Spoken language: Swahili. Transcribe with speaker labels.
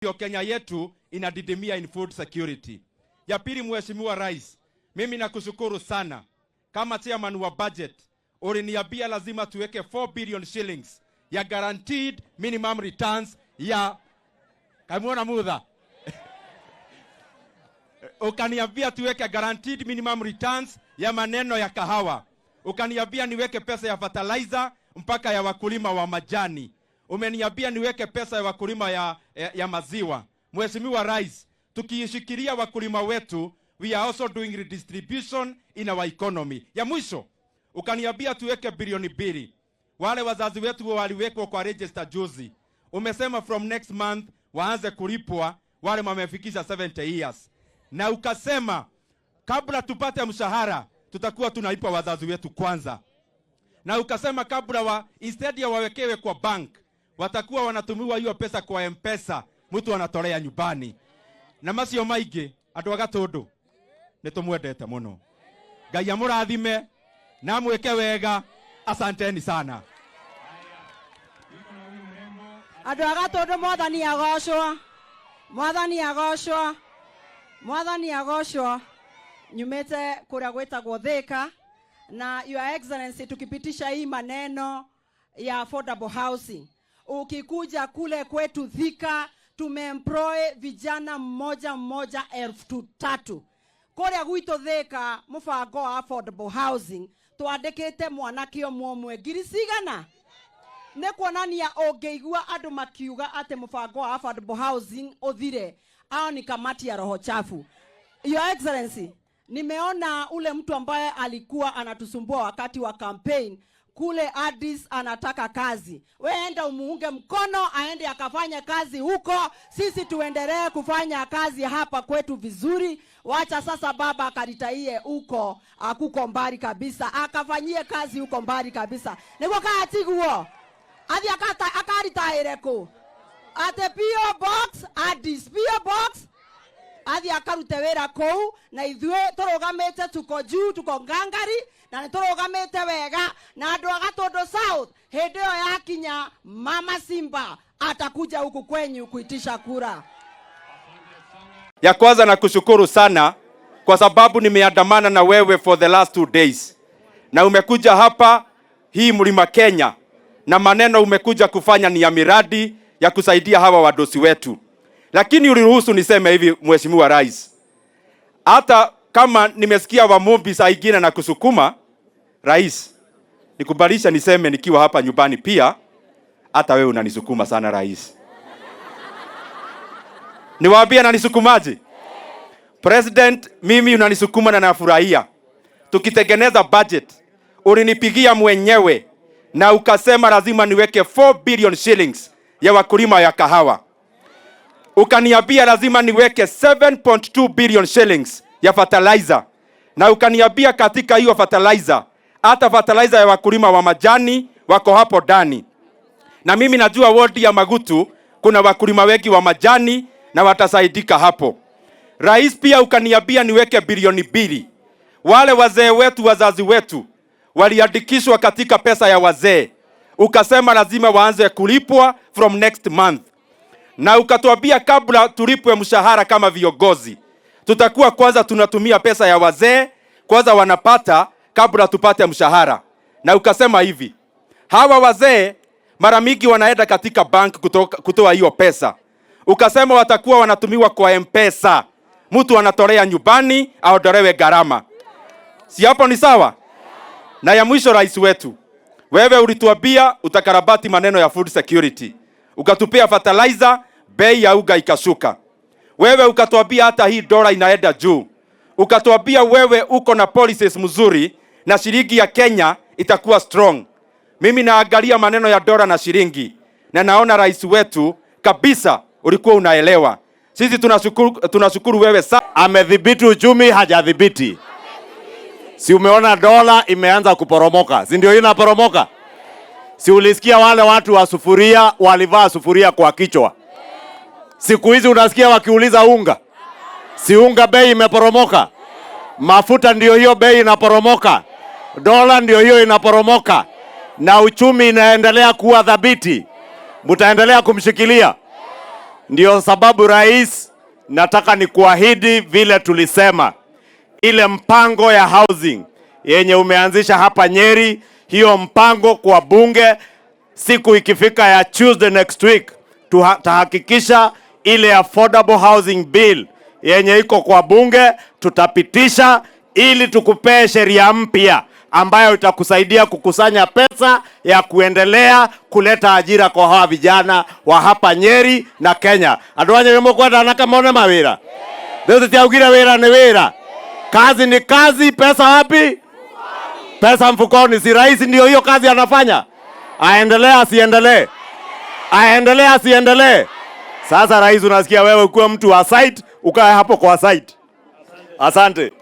Speaker 1: Kenya yetu inadidimia in food security. Ya pili, Mheshimiwa Rais, mimi nakushukuru sana. Kama chairman wa budget, uliniambia lazima tuweke 4 billion shillings ya guaranteed minimum returns ya Kamuona Mudha. Ukaniambia tuweke guaranteed minimum returns ya maneno ya kahawa. Ukaniambia niweke pesa ya fertilizer mpaka ya wakulima wa majani. Umeniambia niweke pesa ya wakulima ya maziwa. Mheshimiwa Rais, tukiishikilia wakulima wetu, we are also doing redistribution in our economy. Ya mwisho, ukaniambia tuweke bilioni 2. Wale wazazi wetu waliwekwa kwa register juzi. Umesema from next month waanze kulipwa wale wamefikisha 70 years. Na ukasema kabla tupate mshahara tutakuwa tunalipa wazazi wetu kwanza. Na ukasema kabla instead ya wawekewe kwa bank, watakuwa wanatumiwa hiyo pesa kwa M-Pesa, mtu anatolea nyumbani. Na macio maige andu agatondo nitumwendete muno. Ngai amurathime na mweke wega. Asanteni sana.
Speaker 2: Andu agatondo mwathani agoshwa. Mwathani agoshwa. Mwathani agoshwa. Nyumete kuria gwetagwo Thika, na Your Excellency, tukipitisha hii maneno ya affordable housing, ukikuja kule kwetu Thika tumeemploy vijana mmoja 3,000. Kuria gwito Thika mubango wa affordable housing twandikite mwanake omwe ngirisigana. Ne kuonania ongeigua andu makiuga ate mubango wa affordable housing uthire, au ni kamati ya roho chafu. Your Excellency, nimeona ule mtu ambaye alikuwa anatusumbua wakati wa campaign kule Addis anataka kazi. Weenda umuunge mkono aende akafanya kazi huko, sisi tuendelee kufanya kazi hapa kwetu vizuri. Wacha sasa baba akaritaie huko, akuko mbali kabisa, akafanyie kazi huko mbali kabisa. Niko kaatiguo athi akaritaire ko ate PO box Addis PO box athi akarute wera kou, na ithue turugamite tuko juu tuko ngangari na turugamite wega, na andu agatondo South hende yo yakinya Mama Simba atakuja huku kwenyu kuitisha kura.
Speaker 1: Ya kwanza nakushukuru sana kwa sababu nimeandamana na wewe for the last 2 days. Na umekuja hapa hii Mlima Kenya na maneno umekuja kufanya ni ya miradi ya kusaidia hawa wadosi wetu. Lakini uliruhusu niseme hivi, Mheshimiwa Rais. Hata kama nimesikia wamombi saa ingine na kusukuma, Rais, nikubalisha niseme nikiwa hapa nyumbani pia, hata wewe unanisukuma sana Rais. Niwaambie ananisukumaje? President, mimi unanisukuma na nafurahia. Tukitengeneza budget, ulinipigia mwenyewe na ukasema lazima niweke 4 billion shillings ya wakulima ya kahawa. Ukaniambia lazima niweke 7.2 billion shillings ya fertilizer. Na ukaniambia katika hiyo fertilizer, hata fertilizer ya wakulima wa majani wako hapo ndani. Na mimi najua wodi ya Magutu kuna wakulima wengi wa majani na watasaidika hapo. Rais, pia ukaniambia niweke bilioni 2. Wale wazee wetu, wazazi wetu waliandikishwa katika pesa ya wazee. Ukasema lazima waanze kulipwa from next month. Na ukatuambia kabla tulipwe mshahara kama viongozi, tutakuwa kwanza tunatumia pesa ya wazee, kwanza wanapata kabla tupate mshahara. Na ukasema hivi, hawa wazee mara mingi wanaenda katika bank kutoa hiyo pesa. Ukasema watakuwa wanatumiwa kwa M-Pesa. Mtu anatolea nyumbani aondolewe gharama. Si hapo ni sawa? Na ya mwisho, Rais wetu, wewe ulituambia utakarabati maneno ya food security. Ukatupea fertilizer, bei ya unga ikashuka. Wewe ukatuambia hata hii dola inaenda juu. Ukatuambia wewe uko na policies mzuri na shilingi ya Kenya itakuwa strong. Mimi naangalia maneno ya dola na shilingi na naona Rais wetu kabisa ulikuwa unaelewa. Sisi tunashukuru wewe sana.
Speaker 3: Amedhibiti uchumi, hajadhibiti. Si umeona dola imeanza kuporomoka? Si ndio inaporomoka? Si ulisikia wale watu wa sufuria walivaa sufuria kwa kichwa? Siku hizi unasikia wakiuliza unga. Si unga bei imeporomoka? Mafuta ndio hiyo bei inaporomoka. Dola ndio hiyo inaporomoka. Na uchumi inaendelea kuwa dhabiti. Mtaendelea kumshikilia. Ndio sababu rais, nataka nikuahidi vile tulisema, ile mpango ya housing yenye umeanzisha hapa Nyeri, hiyo mpango kwa bunge, siku ikifika ya Tuesday next week, tutahakikisha ile affordable housing bill yenye iko kwa bunge tutapitisha, ili tukupee sheria mpya ambayo itakusaidia kukusanya pesa ya kuendelea kuleta ajira kwa hawa vijana wa hapa Nyeri na Kenya. Adwanye wemo kwa danaka mone mawira. Deo tiaugira wira ni wira. Kazi ni kazi, pesa wapi? Pesa mfukoni. Si rais ndio hiyo kazi anafanya? Aendelee asiendelee? Aendelee asiendelee? Sasa rais, unasikia wewe kuwa mtu wa site, ukae hapo kwa site. Asante.